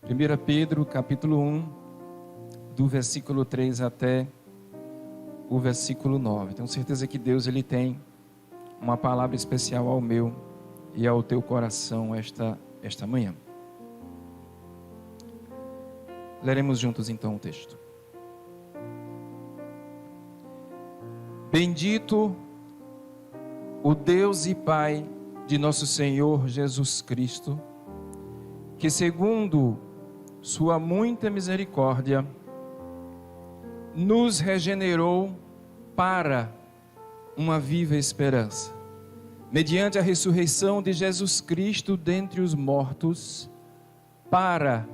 1 Pedro, capítulo 1, do versículo 3 até o versículo 9. Tenho certeza que Deus ele tem uma palavra especial ao meu e ao teu coração esta manhã. Leremos juntos então o texto. Bendito o Deus e Pai de nosso Senhor Jesus Cristo, que segundo sua muita misericórdia, nos regenerou para uma viva esperança, mediante a ressurreição de Jesus Cristo dentre os mortos, para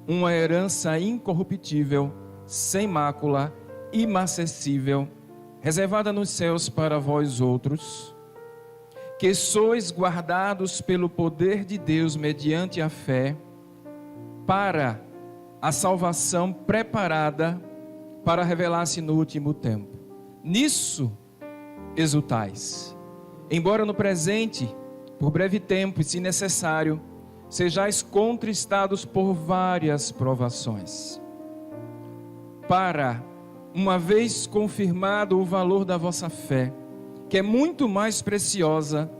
uma herança incorruptível, sem mácula, imacessível, reservada nos céus para vós outros, que sois guardados pelo poder de Deus mediante a fé, para a salvação preparada para revelar-se no último tempo. Nisso exultais, embora no presente, por breve tempo e se necessário, sejais contristados por várias provações, para, uma vez confirmado o valor da vossa fé, que é muito mais preciosa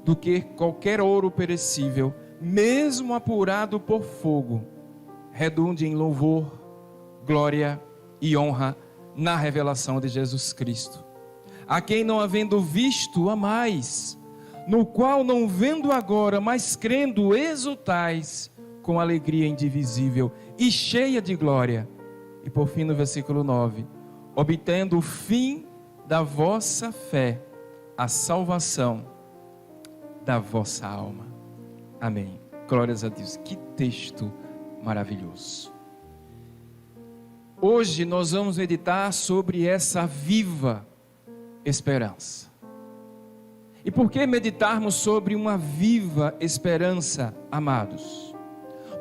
do que qualquer ouro perecível, mesmo apurado por fogo, redunde em louvor, glória e honra na revelação de Jesus Cristo, a quem não havendo visto amais, no qual não vendo agora, mas crendo exultais com alegria indivisível e cheia de glória. E por fim no versículo 9, obtendo o fim da vossa fé, a salvação da vossa alma. Amém. Glórias a Deus. Que texto maravilhoso. Hoje nós vamos meditar sobre essa viva esperança. E por que meditarmos sobre uma viva esperança, amados?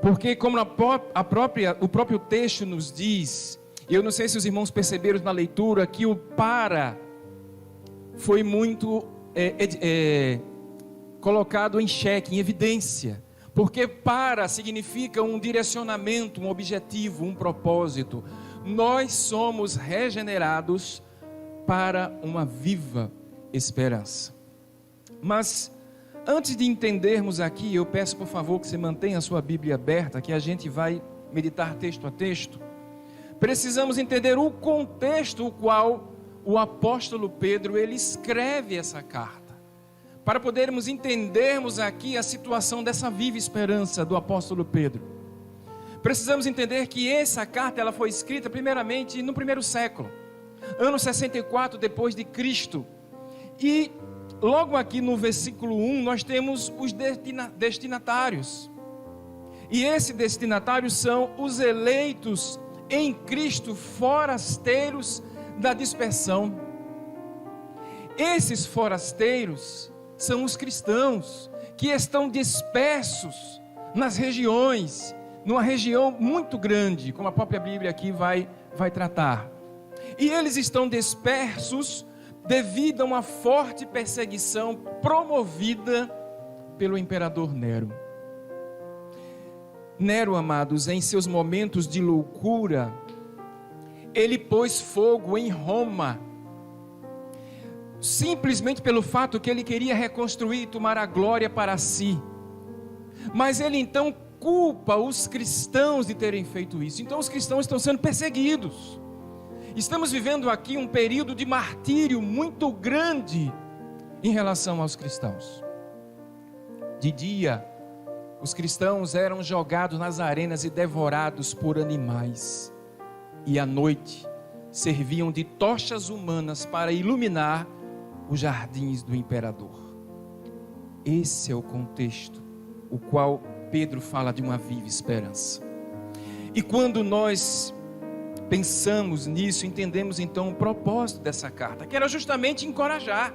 Porque como o próprio texto nos diz, e eu não sei se os irmãos perceberam na leitura, que o para foi muito colocado em xeque, em evidência. Porque para significa um direcionamento, um objetivo, um propósito. Nós somos regenerados para uma viva esperança. Mas antes de entendermos aqui, eu peço por favor que você mantenha a sua Bíblia aberta, que a gente vai meditar texto a texto. Precisamos entender o contexto no qual o apóstolo Pedro ele escreve essa carta, para podermos entendermos aqui a situação dessa viva esperança do apóstolo Pedro. Precisamos entender que essa carta ela foi escrita primeiramente no primeiro século, ano 64 depois de Cristo. E logo aqui no versículo 1 nós temos os destinatários. E esses destinatários são os eleitos em Cristo, forasteiros da dispersão. Esses forasteiros são os cristãos que estão dispersos nas regiões, numa região muito grande, como a própria Bíblia aqui vai tratar. E eles estão dispersos devido a uma forte perseguição promovida pelo imperador Nero. Nero, amados, em seus momentos de loucura, ele pôs fogo em Roma, simplesmente pelo fato que ele queria reconstruir e tomar a glória para si. Mas ele então culpa os cristãos de terem feito isso. Então os cristãos estão sendo perseguidos. Estamos vivendo aqui um período de martírio muito grande em relação aos cristãos. De dia, os cristãos eram jogados nas arenas e devorados por animais. E à noite, serviam de tochas humanas para iluminar os jardins do imperador. Esse é o contexto, o qual Pedro fala de uma viva esperança. E quando nós pensamos nisso, entendemos então o propósito dessa carta, que era justamente encorajar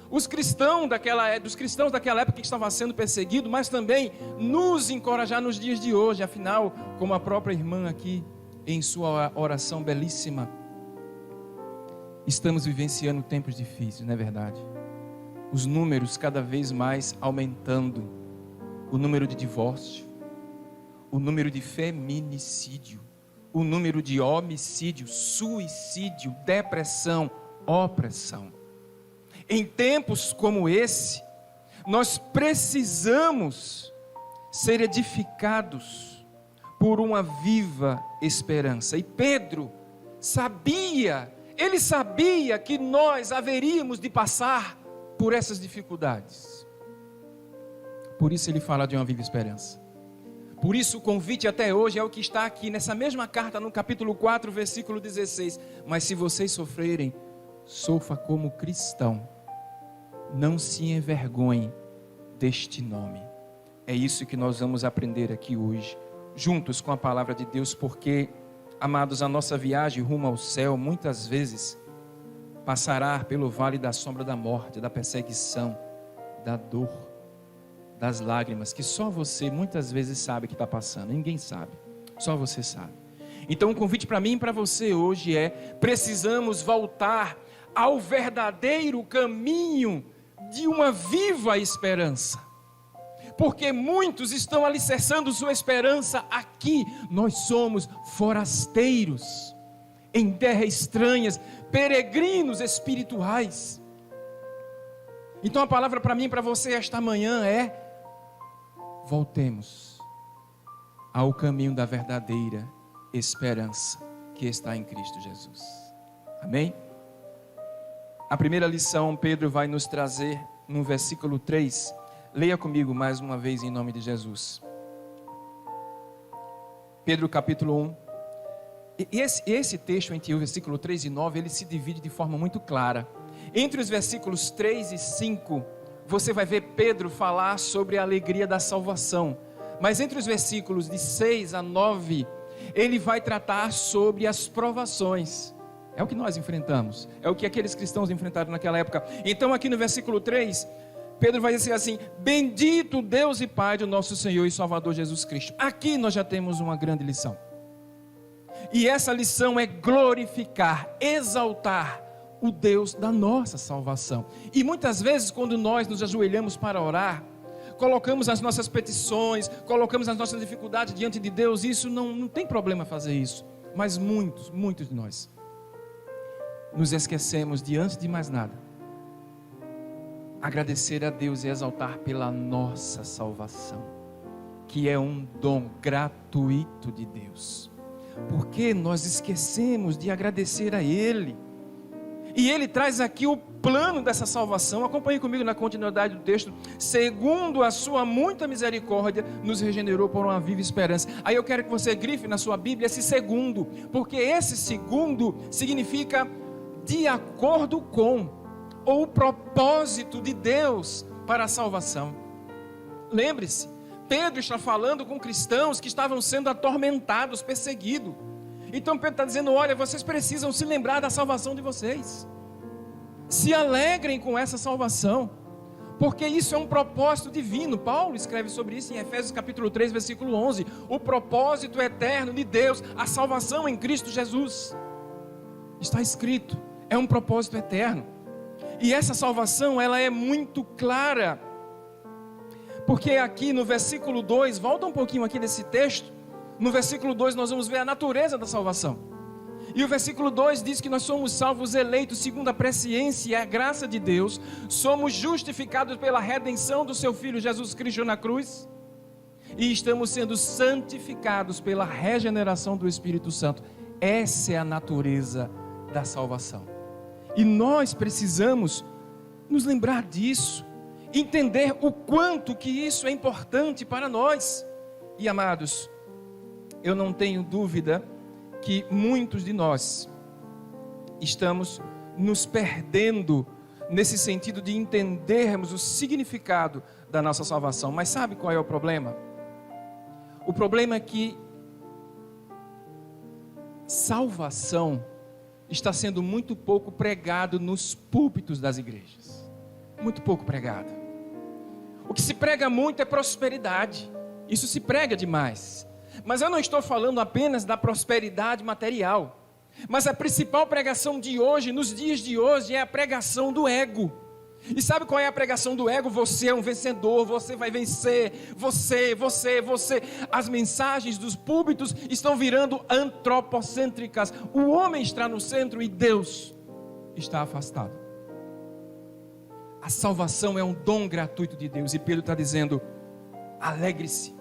os cristãos daquela época que estavam sendo perseguidos, mas também nos encorajar nos dias de hoje. Afinal, como a própria irmã aqui em sua oração belíssima, estamos vivenciando tempos difíceis, não é verdade? Os números cada vez mais aumentando, o número de divórcio, o número de feminicídio, o número de homicídio, suicídio, depressão, opressão. Em tempos como esse, nós precisamos ser edificados por uma viva esperança. E Pedro sabia, ele sabia que nós haveríamos de passar por essas dificuldades. Por isso ele fala de uma viva esperança. Por isso o convite até hoje é o que está aqui nessa mesma carta, no capítulo 4, versículo 16. Mas se vocês sofrerem, sofra como cristão. Não se envergonhe deste nome. É isso que nós vamos aprender aqui hoje, juntos com a palavra de Deus, porque, amados, a nossa viagem rumo ao céu, muitas vezes, passará pelo vale da sombra da morte, da perseguição, da dor, das lágrimas, que só você muitas vezes sabe que está passando, ninguém sabe, só você sabe. Então o convite para mim e para você hoje é: precisamos voltar ao verdadeiro caminho de uma viva esperança, porque muitos estão alicerçando sua esperança aqui. Nós somos forasteiros em terras estranhas, peregrinos espirituais. Então a palavra para mim e para você esta manhã é: voltemos ao caminho da verdadeira esperança que está em Cristo Jesus. Amém? A primeira lição Pedro vai nos trazer no versículo 3. Leia comigo mais uma vez em nome de Jesus. Pedro capítulo 1. E esse texto entre o versículo 3 e 9, ele se divide de forma muito clara. Entre os versículos 3 e 5, você vai ver Pedro falar sobre a alegria da salvação. Mas entre os versículos de 6 a 9, ele vai tratar sobre as provações. É o que nós enfrentamos, é o que aqueles cristãos enfrentaram naquela época. Então aqui no versículo 3, Pedro vai dizer assim: bendito Deus e Pai do nosso Senhor e Salvador Jesus Cristo. Aqui nós já temos uma grande lição. E essa lição é glorificar, exaltar o Deus da nossa salvação. E muitas vezes quando nós nos ajoelhamos para orar, colocamos as nossas petições, colocamos as nossas dificuldades diante de Deus. Isso não tem problema fazer isso. Mas muitos de nós nos esquecemos de, antes de mais nada, agradecer a Deus e exaltar pela nossa salvação, que é um dom gratuito de Deus. Porque nós esquecemos de agradecer a Ele. E Ele traz aqui o plano dessa salvação. Acompanhe comigo na continuidade do texto. Segundo a sua muita misericórdia, nos regenerou por uma viva esperança. Aí eu quero que você grife na sua Bíblia esse segundo, porque esse segundo significa de acordo com, ou o propósito de Deus para a salvação. Lembre-se, Pedro está falando com cristãos que estavam sendo atormentados, perseguidos. Então Pedro está dizendo: olha, vocês precisam se lembrar da salvação de vocês. Se alegrem com essa salvação, porque isso é um propósito divino. Paulo escreve sobre isso em Efésios capítulo 3, versículo 11. O propósito eterno de Deus, a salvação em Cristo Jesus. Está escrito, é um propósito eterno. E essa salvação, ela é muito clara. Porque aqui no versículo 2, volta um pouquinho aqui desse texto. No versículo 2 nós vamos ver a natureza da salvação. E o versículo 2 diz que nós somos salvos eleitos segundo a presciência e a graça de Deus. Somos justificados pela redenção do seu Filho Jesus Cristo na cruz. E estamos sendo santificados pela regeneração do Espírito Santo. Essa é a natureza da salvação. E nós precisamos nos lembrar disso. Entender o quanto que isso é importante para nós. E amados, eu não tenho dúvida que muitos de nós estamos nos perdendo nesse sentido de entendermos o significado da nossa salvação. Mas sabe qual é o problema? O problema é que salvação está sendo muito pouco pregado nos púlpitos das igrejas. Muito pouco pregado. O que se prega muito é prosperidade. Isso se prega demais. Mas eu não estou falando apenas da prosperidade material. Mas a principal pregação de hoje, nos dias de hoje, é a pregação do ego. E sabe qual é a pregação do ego? Você é um vencedor, você vai vencer, você. As mensagens dos púlpitos estão virando antropocêntricas. O homem está no centro e Deus está afastado. A salvação é um dom gratuito de Deus. E Pedro está dizendo: alegre-se,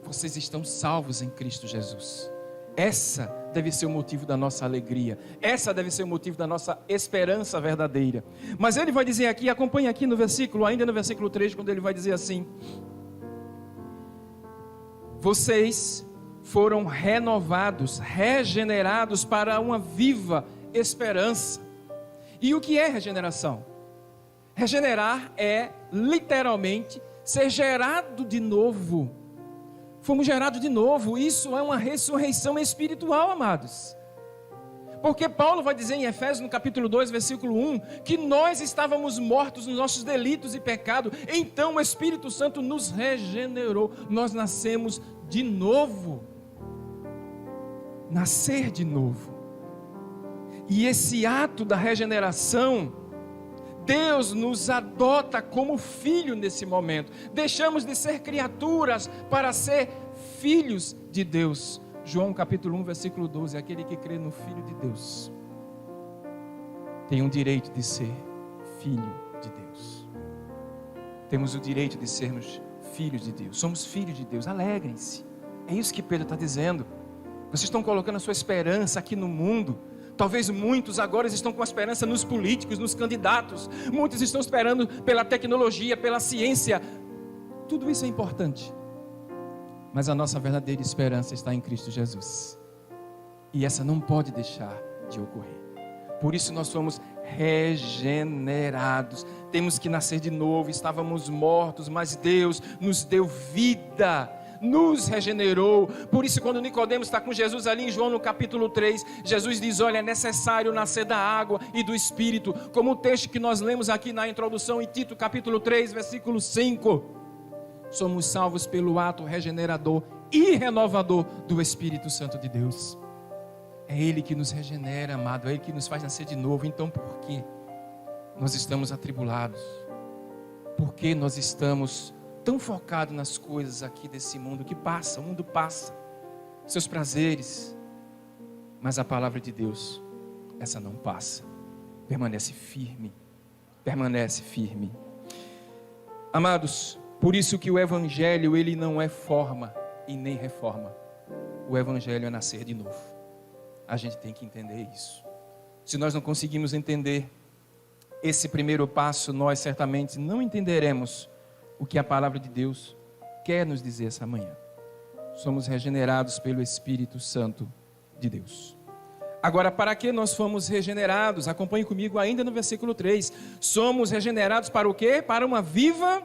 vocês estão salvos em Cristo Jesus. Essa deve ser o motivo da nossa alegria. Essa deve ser o motivo da nossa esperança verdadeira. Mas ele vai dizer aqui, acompanhe aqui no versículo, ainda no versículo 3, quando ele vai dizer assim: vocês foram renovados, regenerados para uma viva esperança. E o que é regeneração? Regenerar é literalmente ser gerado de novo. Fomos gerados de novo. Isso é uma ressurreição espiritual, amados. Porque Paulo vai dizer em Efésios, no capítulo 2, versículo 1, que nós estávamos mortos nos nossos delitos e pecados. Então o Espírito Santo nos regenerou. Nós nascemos de novo. Nascer de novo. E esse ato da regeneração, Deus nos adota como filho nesse momento. Deixamos de ser criaturas para ser filhos de Deus. João capítulo 1, versículo 12. Aquele que crê no Filho de Deus tem o direito de ser filho de Deus. Temos o direito de sermos filhos de Deus. Somos filhos de Deus. Alegrem-se. É isso que Pedro está dizendo. Vocês estão colocando a sua esperança aqui no mundo. Talvez muitos agora estão com a esperança nos políticos, nos candidatos. Muitos estão esperando pela tecnologia, pela ciência. Tudo isso é importante. Mas a nossa verdadeira esperança está em Cristo Jesus. E essa não pode deixar de ocorrer. Por isso nós somos regenerados. Temos que nascer de novo. Estávamos mortos, mas Deus nos deu vida. Nos regenerou. Por isso, quando Nicodemos está com Jesus ali em João no capítulo 3, Jesus diz: olha, é necessário nascer da água e do Espírito, como o texto que nós lemos aqui na introdução em Tito capítulo 3, versículo 5. Somos salvos pelo ato regenerador e renovador do Espírito Santo de Deus. É Ele que nos regenera, amado. É Ele que nos faz nascer de novo. Então por que nós estamos atribulados? Por que nós estamos tão focado nas coisas aqui desse mundo que passa? O mundo passa, seus prazeres, mas a palavra de Deus, essa não passa, permanece firme, amados. Por isso que o Evangelho, ele não é forma e nem reforma. O Evangelho é nascer de novo. A gente tem que entender isso. Se nós não conseguimos entender esse primeiro passo, nós certamente não entenderemos o que a palavra de Deus quer nos dizer essa manhã. Somos regenerados pelo Espírito Santo de Deus. Agora, para que nós fomos regenerados? Acompanhe comigo ainda no versículo 3. Somos regenerados para o quê? Para uma viva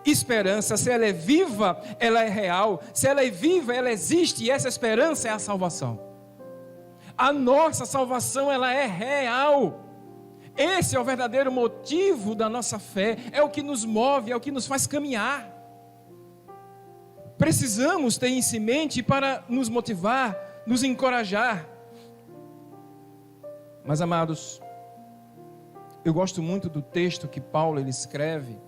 esperança. Se ela é viva, ela é real. Se ela é viva, ela existe. E essa esperança é a salvação. A nossa salvação, ela é real. Esse é o verdadeiro motivo da nossa fé, é o que nos move, é o que nos faz caminhar. Precisamos ter isso em mente para nos motivar, nos encorajar. Mas, amados, eu gosto muito do texto que Paulo ele escreve,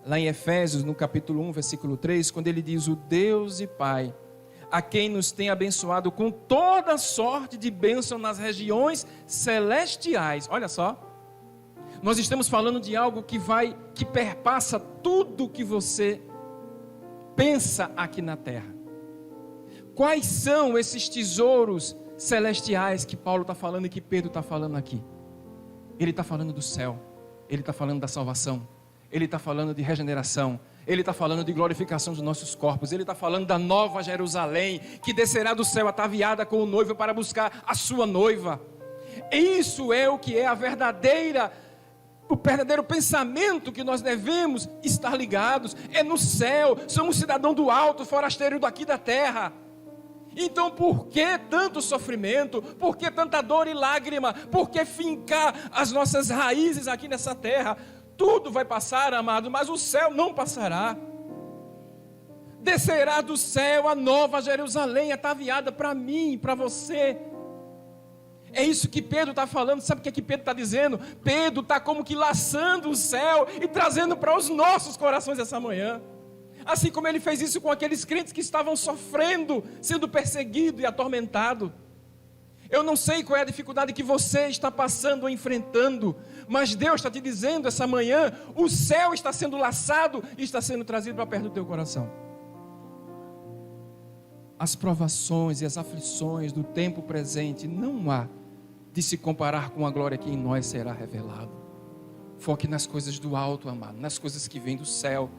lá em Efésios, no capítulo 1, versículo 3, quando ele diz: o Deus e Pai, a quem nos tem abençoado com toda sorte de bênção nas regiões celestiais. Olha só. Nós estamos falando de algo que perpassa tudo que você pensa aqui na terra. Quais são esses tesouros celestiais que Paulo está falando e que Pedro está falando aqui? Ele está falando do céu, ele está falando da salvação, ele está falando de regeneração, ele está falando de glorificação dos nossos corpos, ele está falando da nova Jerusalém, que descerá do céu ataviada com o noivo para buscar a sua noiva. Isso é o que é o verdadeiro pensamento que nós devemos estar ligados. É no céu, somos cidadão do alto, forasteiro daqui da terra. Então por que tanto sofrimento? Por que tanta dor e lágrima? Por que fincar as nossas raízes aqui nessa terra? Tudo vai passar, amado, mas o céu não passará. Descerá do céu a nova Jerusalém, ataviada para mim, para você. É isso que Pedro está falando. Sabe o que é que Pedro está dizendo? Pedro está como que laçando o céu e trazendo para os nossos corações essa manhã. Assim como ele fez isso com aqueles crentes que estavam sofrendo, sendo perseguidos e atormentados. Eu não sei qual é a dificuldade que você está passando ou enfrentando, mas Deus está te dizendo essa manhã, o céu está sendo laçado e está sendo trazido para perto do teu coração. As provações e as aflições do tempo presente não há de se comparar com a glória que em nós será revelada. Foque nas coisas do alto, amado, nas coisas que vêm do céu,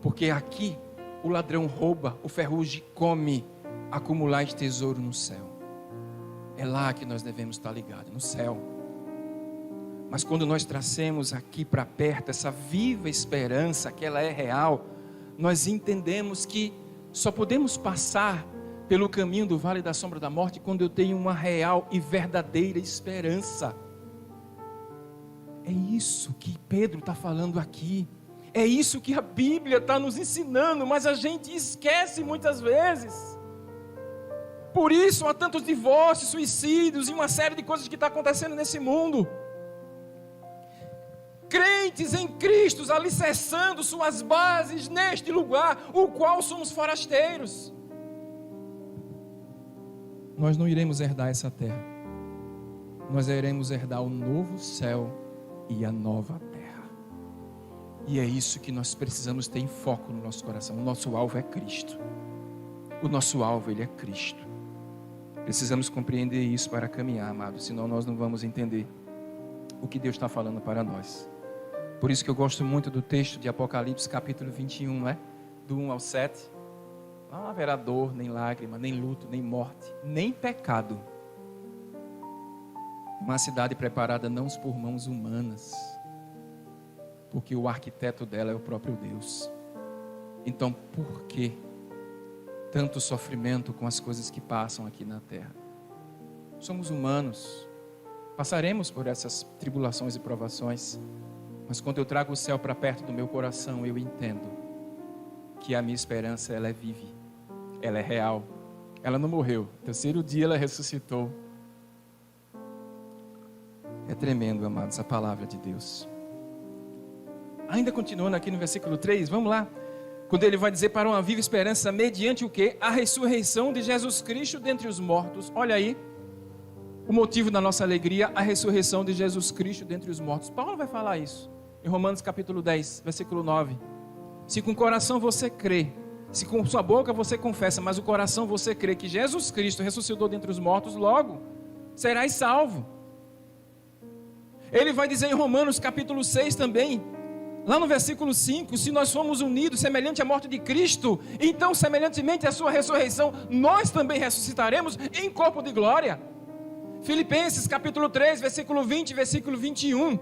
porque aqui o ladrão rouba, o ferrugem come, acumulais tesouro no céu. É lá que nós devemos estar ligados, no céu. Mas quando nós trazemos aqui para perto essa viva esperança, que ela é real, nós entendemos que só podemos passar pelo caminho do vale da sombra da morte quando eu tenho uma real e verdadeira esperança. É isso que Pedro está falando aqui. É isso que a Bíblia está nos ensinando, mas a gente esquece muitas vezes. Por isso há tantos divórcios, suicídios e uma série de coisas que está acontecendo nesse mundo. Crentes em Cristo alicerçando suas bases neste lugar, o qual somos forasteiros. Nós não iremos herdar essa terra. Nós iremos herdar o novo céu e a nova terra. E é isso que nós precisamos ter em foco no nosso coração. O nosso alvo é Cristo. O nosso alvo, ele é Cristo. Precisamos compreender isso para caminhar, amados, senão nós não vamos entender o que Deus está falando para nós. Por isso que eu gosto muito do texto de Apocalipse capítulo 21, não é? Do 1 ao 7. Não haverá dor, nem lágrima, nem luto, nem morte, nem pecado. Uma cidade preparada não por mãos humanas, porque o arquiteto dela é o próprio Deus. Então, por que tanto sofrimento com as coisas que passam aqui na terra? Somos humanos, passaremos por essas tribulações e provações, mas quando eu trago o céu para perto do meu coração, eu entendo que a minha esperança, ela é viva, ela é real, ela não morreu, terceiro dia ela ressuscitou. É tremendo, amados, a palavra de Deus. Ainda continuando aqui no versículo 3, vamos lá. Quando ele vai dizer para uma viva esperança, mediante o quê? A ressurreição de Jesus Cristo dentre os mortos. Olha aí, o motivo da nossa alegria, a ressurreição de Jesus Cristo dentre os mortos. Paulo vai falar isso, em Romanos capítulo 10, versículo 9. Se com o coração você crê, se com sua boca você confessa, mas o coração você crê que Jesus Cristo ressuscitou dentre os mortos, logo serás salvo. Ele vai dizer em Romanos capítulo 6 também, lá no versículo 5, se nós somos unidos semelhante à morte de Cristo, então semelhantemente à sua ressurreição, nós também ressuscitaremos em corpo de glória. Filipenses capítulo 3, versículo 20 e versículo 21,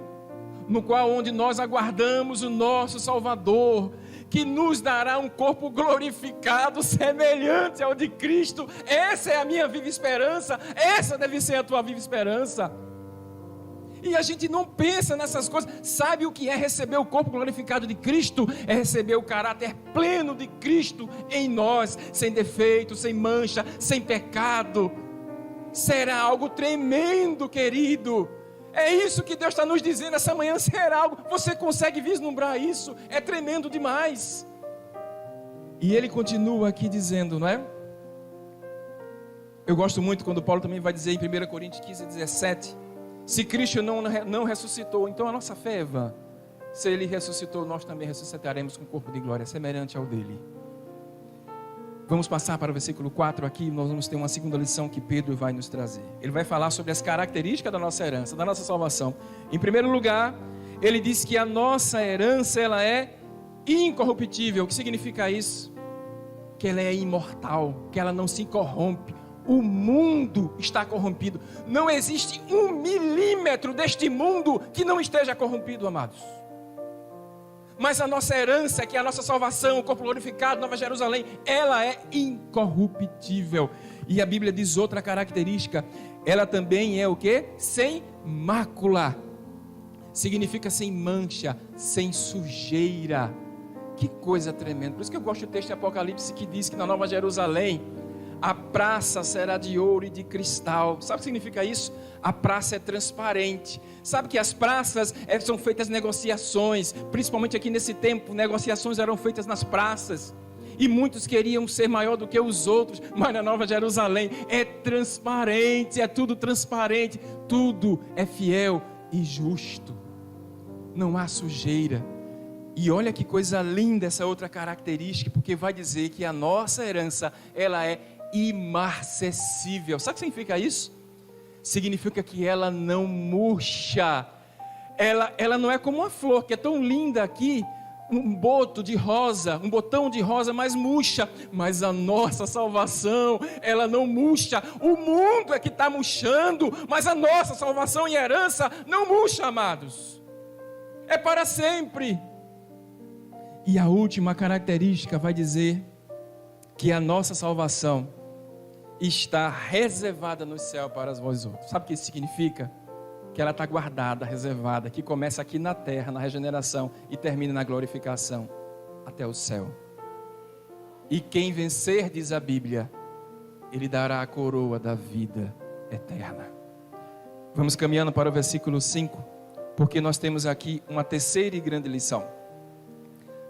no qual onde nós aguardamos o nosso Salvador, que nos dará um corpo glorificado, semelhante ao de Cristo. Essa é a minha viva esperança, essa deve ser a tua viva esperança. E a gente não pensa nessas coisas. Sabe o que é receber o corpo glorificado de Cristo? É receber o caráter pleno de Cristo em nós, sem defeito, sem mancha, sem pecado. Será algo tremendo, querido. É isso que Deus está nos dizendo essa manhã. Será algo, você consegue vislumbrar isso? É tremendo demais. E ele continua aqui dizendo, não é? Eu gosto muito quando Paulo também vai dizer em 1 Coríntios 15, 17, se Cristo não ressuscitou, então a nossa fé é vã. Se Ele ressuscitou, nós também ressuscitaremos com o corpo de glória semelhante ao dele. Vamos passar para o versículo 4 aqui, nós vamos ter uma segunda lição que Pedro vai nos trazer. Ele vai falar sobre as características da nossa herança, da nossa salvação. Em primeiro lugar, ele diz que a nossa herança, ela é incorruptível. O que significa isso? Que ela é imortal, que ela não se corrompe. O mundo está corrompido. Não existe 1 milímetro deste mundo que não esteja corrompido, amados. Mas a nossa herança, que é a nossa salvação, o corpo glorificado, Nova Jerusalém, ela é incorruptível. E a Bíblia diz outra característica, ela também é o quê? Sem mácula. Significa sem mancha, sem sujeira. Que coisa tremenda. Por isso que eu gosto do texto de Apocalipse que diz que na Nova Jerusalém A praça será de ouro e de cristal. Sabe o que significa isso? A praça é transparente. Sabe que as praças são feitas negociações, principalmente aqui nesse tempo, negociações eram feitas nas praças. E muitos queriam ser maior do que os outros, mas na Nova Jerusalém é transparente, é tudo transparente, tudo é fiel e justo. Não há sujeira. E olha que coisa linda essa outra característica, porque vai dizer que a nossa herança, ela é imarcessível. Sabe o que significa isso? Significa que ela não murcha. Ela não é como uma flor, que é tão linda aqui, um botão de rosa, mas murcha. Mas a nossa salvação, ela não murcha. O mundo é que está murchando, mas a nossa salvação e herança não murcha, amados. É para sempre. E a última característica vai dizer que a nossa salvação está reservada no céu para vós outros. Sabe o que isso significa? Que ela está guardada, reservada, que começa aqui na terra, na regeneração, e termina na glorificação, até o céu. E quem vencer, diz a Bíblia, ele dará a coroa da vida eterna. Vamos caminhando para o versículo 5, porque nós temos aqui uma terceira e grande lição.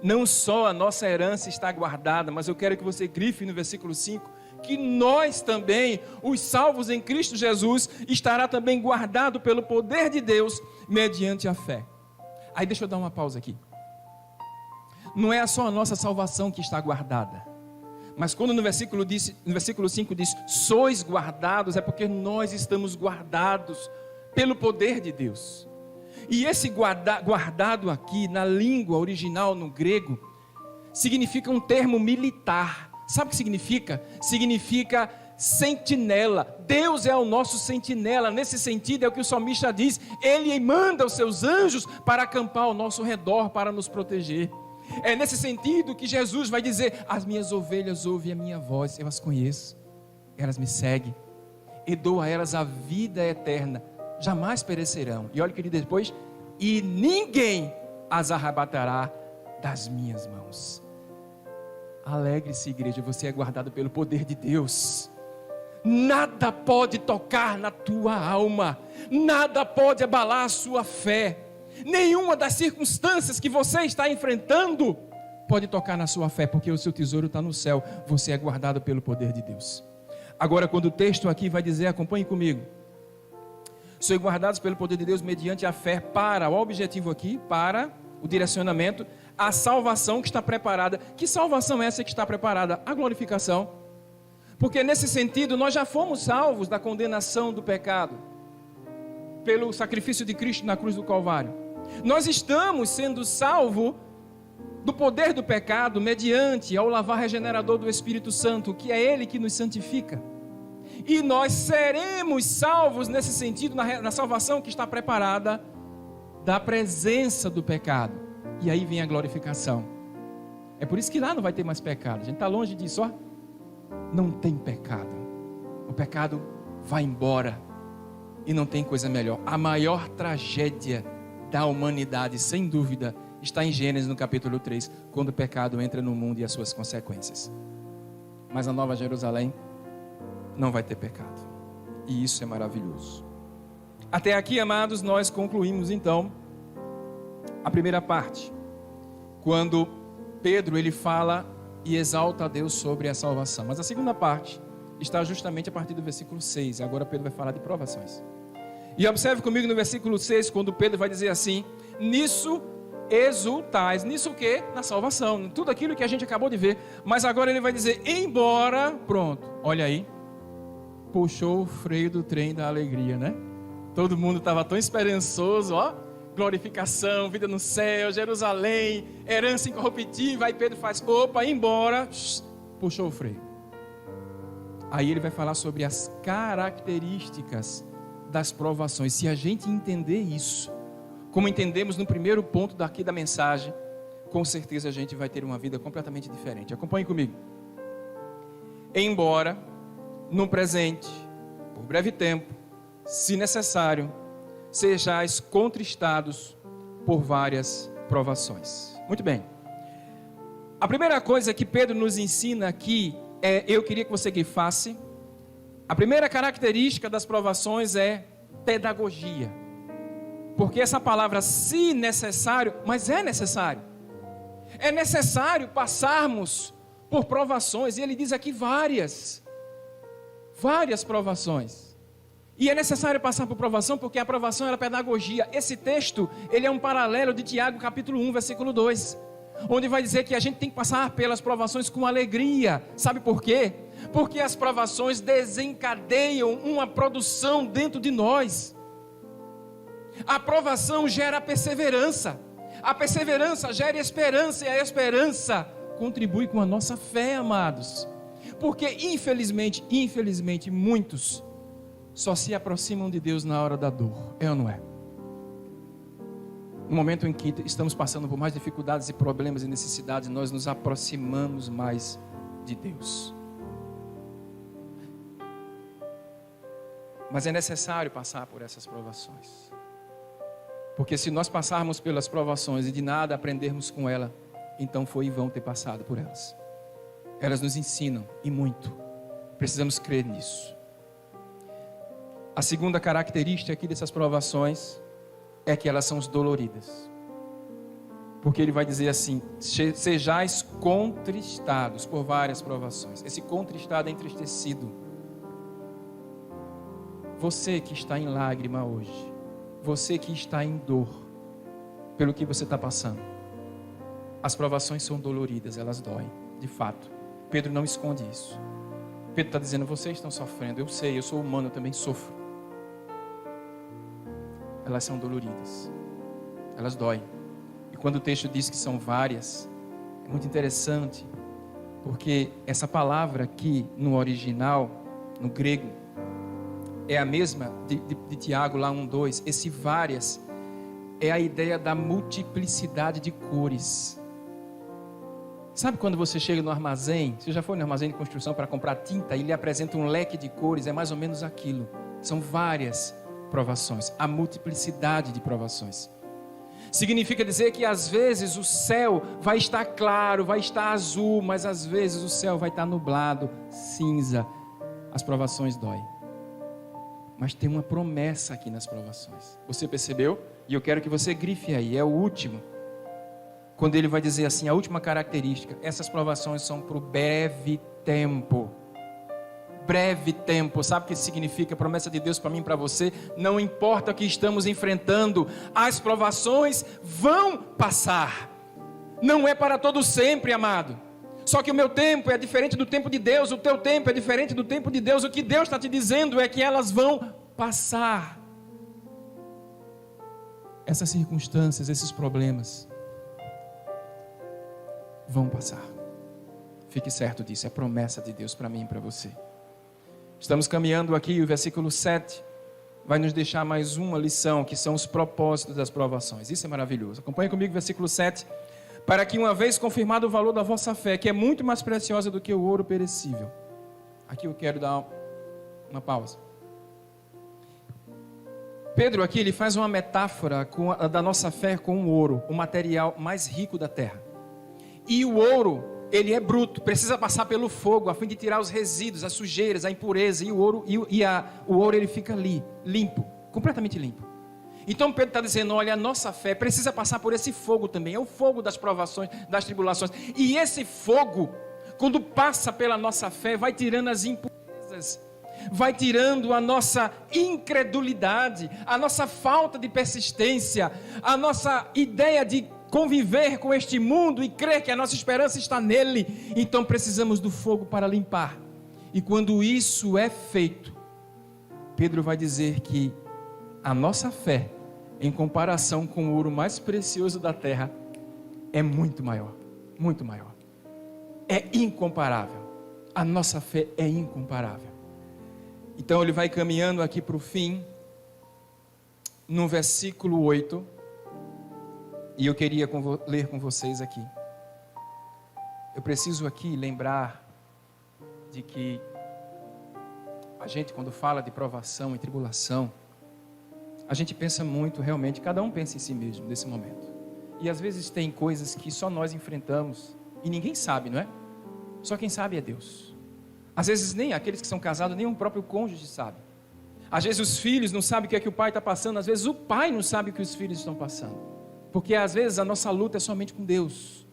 Não só a nossa herança está guardada, mas eu quero que você grife no versículo 5, que nós também, os salvos em Cristo Jesus, estará também guardado pelo poder de Deus, mediante a fé. Aí deixa eu dar uma pausa aqui. Não é só a nossa salvação que está guardada, mas quando no versículo 5 diz, sois guardados, é porque nós estamos guardados pelo poder de Deus. E esse guardado aqui, na língua original, no grego, significa um termo militar. Sabe o que significa? Significa sentinela. Deus é o nosso sentinela. Nesse sentido é o que o salmista diz. Ele manda os seus anjos para acampar ao nosso redor, para nos proteger. É nesse sentido que Jesus vai dizer, as minhas ovelhas ouvem a minha voz, eu as conheço, elas me seguem, e dou a elas a vida eterna, jamais perecerão. E olha o que ele diz depois, e ninguém as arrebatará das minhas mãos. Alegre-se, igreja, você é guardado pelo poder de Deus. Nada pode tocar na tua alma, nada pode abalar a sua fé. Nenhuma das circunstâncias que você está enfrentando pode tocar na sua fé, porque o seu tesouro está no céu. Você é guardado pelo poder de Deus. Agora, quando o texto aqui vai dizer, acompanhe comigo, sois guardados pelo poder de Deus mediante a fé para, o objetivo aqui, para o direcionamento, a salvação que está preparada. Que salvação é essa que está preparada? A glorificação. Porque nesse sentido nós já fomos salvos da condenação do pecado, pelo sacrifício de Cristo na cruz do Calvário. Nós estamos sendo salvos do poder do pecado mediante ao lavar regenerador do Espírito Santo, que é Ele que nos santifica. E nós seremos salvos nesse sentido, na salvação que está preparada da presença do pecado. E aí vem a glorificação. É por isso que lá não vai ter mais pecado. A gente está longe disso, ó. Não tem pecado. O pecado vai embora. E não tem coisa melhor. A maior tragédia da humanidade, sem dúvida, está em Gênesis no capítulo 3, quando o pecado entra no mundo e as suas consequências. Mas a Nova Jerusalém não vai ter pecado. E isso é maravilhoso. Até aqui, amados, nós concluímos então a primeira parte, quando Pedro ele fala e exalta a Deus sobre a salvação. Mas a segunda parte está justamente a partir do versículo 6. Agora Pedro vai falar de provações. E observe comigo no versículo 6, quando Pedro vai dizer assim, nisso exultais. Nisso o quê? Na salvação. Tudo aquilo que a gente acabou de ver. Mas agora ele vai dizer, embora, pronto, olha aí, puxou o freio do trem da alegria, né? Todo mundo estava tão esperançoso, ó, glorificação, vida no céu, Jerusalém, herança incorruptível. Aí Pedro faz, opa, embora, puxou o freio. Aí ele vai falar sobre as características das provações. Se a gente entender isso, como entendemos no primeiro ponto daqui da mensagem, com certeza a gente vai ter uma vida completamente diferente. Acompanhe comigo. Embora, no presente, por breve tempo, se necessário, sejais contristados por várias provações. Muito bem. A primeira coisa que Pedro nos ensina aqui eu queria que você grifasse. A primeira característica das provações é pedagogia. Porque essa palavra, se necessário, mas é necessário. É necessário passarmos por provações. E ele diz aqui várias provações. E é necessário passar por provação, porque a provação era pedagogia. Esse texto, ele é um paralelo de Tiago capítulo 1, versículo 2. Onde vai dizer que a gente tem que passar pelas provações com alegria. Sabe por quê? Porque as provações desencadeiam uma produção dentro de nós. A provação gera perseverança. A perseverança gera esperança. E a esperança contribui com a nossa fé, amados. Porque infelizmente, muitos só se aproximam de Deus na hora da dor. É ou não é? No momento em que estamos passando por mais dificuldades e problemas e necessidades, nós nos aproximamos mais de Deus. Mas é necessário passar por essas provações. Porque se nós passarmos pelas provações e de nada aprendermos com ela, então foi em vão ter passado por elas. Elas nos ensinam, e muito. Precisamos crer nisso. A segunda característica aqui dessas provações é que elas são doloridas. Porque ele vai dizer assim: sejais contristados por várias provações. Esse contristado é entristecido. Você que está em lágrima hoje, você que está em dor pelo que você está passando, as provações são doloridas, elas doem, de fato. Pedro não esconde isso. Pedro está dizendo: vocês estão sofrendo, eu sei, eu sou humano, eu também sofro. Elas são doloridas, elas doem. E quando o texto diz que são várias, é muito interessante, porque essa palavra aqui no original, no grego, é a mesma de Tiago lá 1:2. Esse várias é a ideia da multiplicidade de cores. Sabe quando você chega no armazém, você já foi no armazém de construção para comprar tinta e ele apresenta um leque de cores? É mais ou menos aquilo. São várias provações, a multiplicidade de provações. Significa dizer que às vezes o céu vai estar claro, vai estar azul, mas às vezes o céu vai estar nublado, cinza. As provações doem. Mas tem uma promessa aqui nas provações. Você percebeu? E eu quero que você grife aí, é o último. Quando ele vai dizer assim, a última característica: essas provações são por breve tempo. Breve tempo, sabe o que significa a promessa de Deus para mim e para você? Não importa o que estamos enfrentando, as provações vão passar. Não é para todo sempre, amado. Só que o meu tempo é diferente do tempo de Deus, o teu tempo é diferente do tempo de Deus. O que Deus está te dizendo é que elas vão passar. Essas circunstâncias, esses problemas vão passar. Fique certo disso, é promessa de Deus para mim e para você. Estamos caminhando aqui, o versículo 7 vai nos deixar mais uma lição, que são os propósitos das provações. Isso é maravilhoso. Acompanhe comigo o versículo 7. Para que, uma vez confirmado o valor da vossa fé, que é muito mais preciosa do que o ouro perecível. Aqui eu quero dar uma pausa. Pedro aqui, ele faz uma metáfora da nossa fé com o ouro, o material mais rico da terra. E o ouro, ele é bruto, precisa passar pelo fogo, a fim de tirar os resíduos, as sujeiras, a impureza. E o ouro ele fica ali, limpo, completamente limpo. Então Pedro está dizendo: olha, a nossa fé precisa passar por esse fogo também. É o fogo das provações, das tribulações. E esse fogo, quando passa pela nossa fé, vai tirando as impurezas, vai tirando a nossa incredulidade, a nossa falta de persistência, a nossa ideia de conviver com este mundo e crer que a nossa esperança está nele. Então precisamos do fogo para limpar. E quando isso é feito, Pedro vai dizer que a nossa fé, em comparação com o ouro mais precioso da terra, é muito maior, muito maior. É incomparável. A nossa fé é incomparável. Então ele vai caminhando aqui para o fim, no versículo 8, e eu queria ler com vocês aqui. Eu preciso aqui lembrar de que a gente, quando fala de provação e tribulação, a gente pensa muito, realmente, cada um pensa em si mesmo nesse momento. E às vezes tem coisas que só nós enfrentamos e ninguém sabe, não é? Só quem sabe é Deus. Às vezes nem aqueles que são casados, nem o próprio cônjuge sabe. Às vezes os filhos não sabem o que é que o pai está passando, às vezes o pai não sabe o que os filhos estão passando. Porque às vezes a nossa luta é somente com Deus.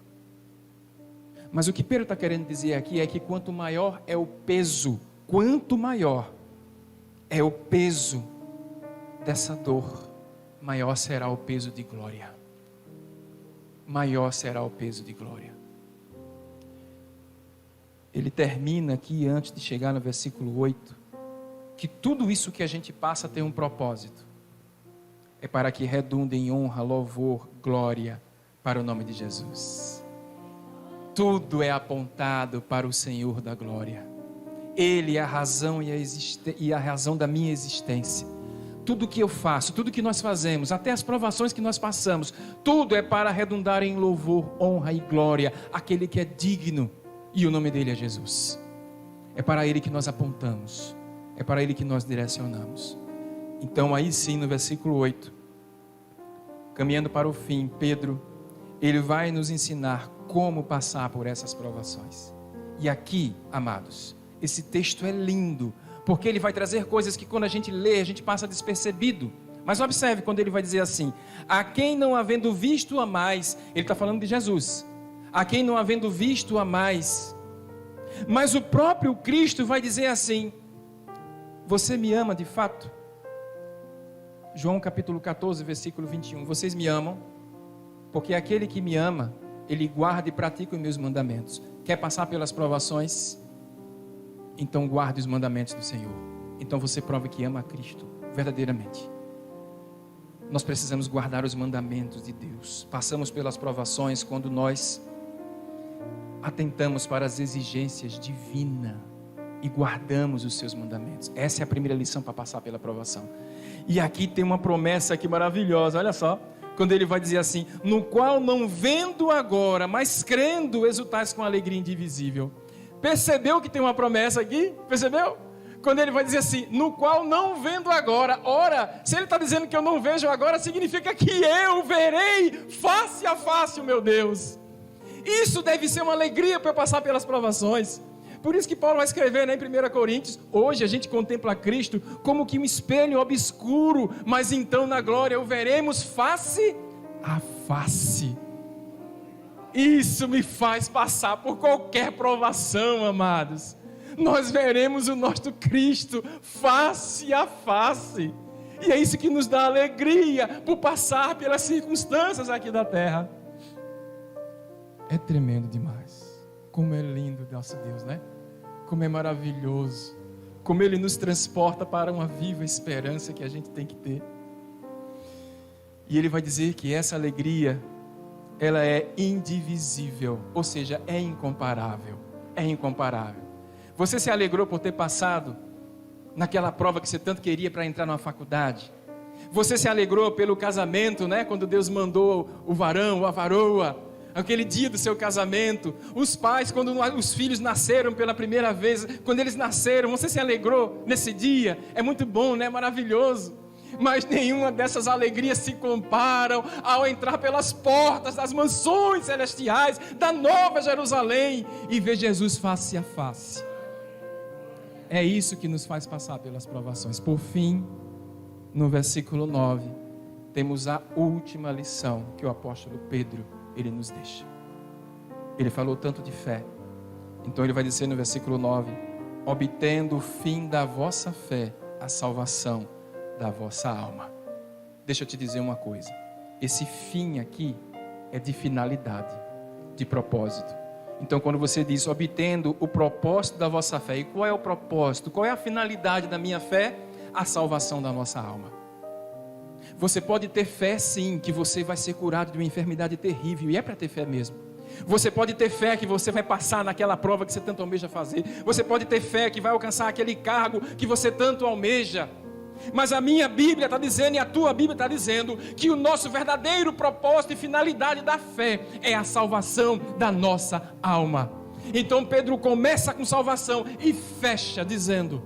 Mas o que Pedro está querendo dizer aqui é que quanto maior é o peso, quanto maior é o peso dessa dor, maior será o peso de glória. Maior será o peso de glória. Ele termina aqui, antes de chegar no versículo 8, que tudo isso que a gente passa tem um propósito. É para que redunde em honra, louvor, glória para o nome de Jesus. Tudo é apontado para o Senhor da glória. Ele é a razão e a razão da minha existência. Tudo que eu faço, tudo que nós fazemos, até as provações que nós passamos, tudo é para redundar em louvor, honra e glória àquele que é digno, e o nome dele é Jesus. É para ele que nós apontamos, é para ele que nós direcionamos. Então aí sim, no versículo 8, caminhando para o fim, Pedro, ele vai nos ensinar como passar por essas provações. E aqui, amados, esse texto é lindo, porque ele vai trazer coisas que quando a gente lê, a gente passa despercebido. Mas observe quando ele vai dizer assim: a quem não havendo visto a mais, ele está falando de Jesus, a quem não havendo visto a mais, mas o próprio Cristo vai dizer assim: você me ama de fato? João capítulo 14, versículo 21, vocês me amam, porque aquele que me ama, ele guarda e pratica os meus mandamentos. Quer passar pelas provações? Então guarde os mandamentos do Senhor. Então você prova que ama a Cristo verdadeiramente. Nós precisamos guardar os mandamentos de Deus. Passamos pelas provações quando nós atentamos para as exigências divinas e guardamos os seus mandamentos. Essa é a primeira lição para passar pela provação. E aqui tem uma promessa aqui maravilhosa, olha só. Quando ele vai dizer assim: no qual não vendo agora, mas crendo, exultais com alegria indivisível. Percebeu que tem uma promessa aqui? Percebeu? Quando ele vai dizer assim: no qual não vendo agora. Ora, se ele está dizendo que eu não vejo agora, significa que eu verei face a face o meu Deus. Isso deve ser uma alegria para eu passar pelas provações. Por isso que Paulo vai escrever, né, em 1 Coríntios: hoje a gente contempla Cristo como que um espelho obscuro, mas então na glória o veremos face a face. Isso me faz passar por qualquer provação, amados. Nós veremos o nosso Cristo face a face. E é isso que nos dá alegria por passar pelas circunstâncias aqui da terra. É tremendo demais. Como é lindo nosso Deus, né? Como é maravilhoso. Como Ele nos transporta para uma viva esperança que a gente tem que ter. E Ele vai dizer que essa alegria, ela é indivisível, ou seja, é incomparável. É incomparável. Você se alegrou por ter passado naquela prova que você tanto queria para entrar numa faculdade? Você se alegrou pelo casamento, né? Quando Deus mandou o varão, a varoa, aquele dia do seu casamento. Os pais, quando os filhos nasceram pela primeira vez, quando eles nasceram, você se alegrou nesse dia? É muito bom, né? Maravilhoso. Mas nenhuma dessas alegrias se comparam ao entrar pelas portas das mansões celestiais, da Nova Jerusalém, e ver Jesus face a face. É isso que nos faz passar pelas provações. Por fim, no versículo 9, temos a última lição que o apóstolo Pedro, ele nos deixa. Ele falou tanto de fé, então ele vai dizer no versículo 9: obtendo o fim da vossa fé, a salvação da vossa alma. Deixa eu te dizer uma coisa: esse fim aqui é de finalidade, de propósito. Então quando você diz obtendo o propósito da vossa fé, e qual é o propósito? Qual é a finalidade da minha fé? A salvação da nossa alma. Você pode ter fé sim, que você vai ser curado de uma enfermidade terrível, e é para ter fé mesmo. Você pode ter fé que você vai passar naquela prova que você tanto almeja fazer. Você pode ter fé que vai alcançar aquele cargo que você tanto almeja. Mas a minha Bíblia está dizendo, e a tua Bíblia está dizendo, que o nosso verdadeiro propósito e finalidade da fé é a salvação da nossa alma. Então Pedro começa com salvação e fecha dizendo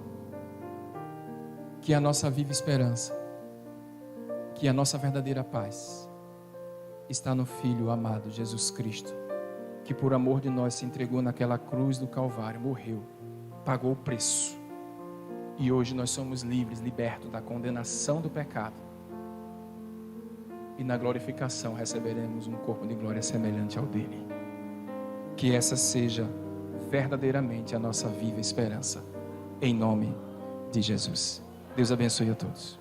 que a nossa viva esperança, que a nossa verdadeira paz está no Filho amado Jesus Cristo, que por amor de nós se entregou naquela cruz do Calvário, morreu, pagou o preço. E hoje nós somos livres, libertos da condenação do pecado. E na glorificação receberemos um corpo de glória semelhante ao dele. Que essa seja verdadeiramente a nossa viva esperança. Em nome de Jesus. Deus abençoe a todos.